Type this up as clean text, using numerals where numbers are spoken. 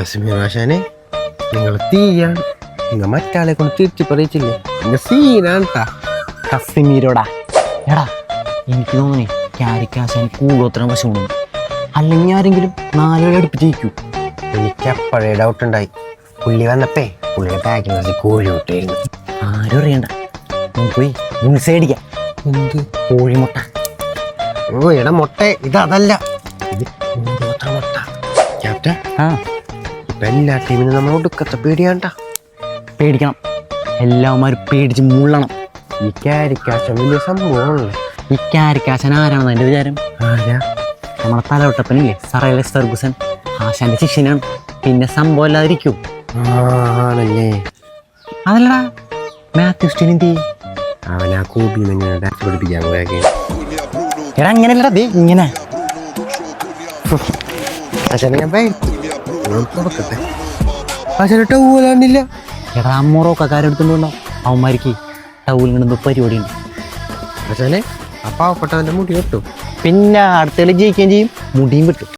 കശ്മീർ നിങ്ങൾ തീയാണ്. നിങ്ങൾ മറ്റാളെ കൊണ്ട് തിരിച്ചു പറയിച്ചില്ലേ, നിങ്ങൾ സീനാണ് ട്ടാ. കസിമീരോടാ എടാ, എനിക്ക് തോന്നണേ ക്യാരിക്കാശാൻ കൂടോത്രം വശമുണ്ട്. അല്ലെങ്കിൽ ആരെങ്കിലും 4 കളി അടുപ്പിച്ച് ജയിക്കൂ. എനിക്ക് അപ്പോഴേ ഡൗട്ട് ഉണ്ടായി. പുള്ളി വന്നപ്പേ പുള്ളിയുടെ ബാഗിൽ വെച്ച് കോഴി വിട്ടായിരുന്നു. ആരും അറിയണ്ട, നമുക്ക് പോയി ബുൾസൈ അടിക്കാം. എന്ത് കോഴിമുട്ട. ഓ എടാ മുട്ട, ഇത് അതല്ല, ഇത് കൂടോത്ര മുട്ട. ക്യാപ്റ്റൻ, ആ ഇപ്പൊ എല്ലാ ടീമിനും നമ്മൾ ഒടുക്കത്തെ പേടിയാണ്ടാ. പേടിക്കണം, എല്ലാവന്മാരും പേടിച്ച് മുള്ളണം. ഈ ക്യാരിക്കാശം വലിയ സംഭവമാണല്ലേ. ഈ ക്യാരിക്കാശൻ ആരാണെന്ന് എൻ്റെ വിചാരം? ആരാ? നമ്മളെ തലവട്ടപ്പനില്ലേ, സർ അലക്സ് ഫെർഗുസൺ, ആശാന്റെ ശിഷ്യനാണ്. പിന്നെ സംഭവം അല്ലാതിരിക്കും. ആണല്ലേ. അതല്ലടാ, മാത്യു സ്റ്റീൻ എന്ത് ചെയ്യും? അവൻ ആ കൂബി മഞ്ഞ ഡാൻസ് പഠിപ്പിക്കാൻ പോയാൽ. എടാ അങ്ങനെയല്ലടാ, ദേ ഇങ്ങനെ. ആശാനെ ഞാൻ തുറക്കട്ടെ. ആശാനെ ടൗലാണ്ടില്ല. എടാ മൊറോക്കാരെടുത്തുകൊണ്ടോ അവന്മാർക്ക് ടൗലിങ്ങനെന്തോ പരിപാടിയുണ്ട്. ആശാനെ ആ പാവപ്പെട്ടവന്റെ മുടി കിട്ടും. പിന്നെ അടുത്ത കളി ജയിക്കുകയും ചെയ്യും, മുടിയും കിട്ടും.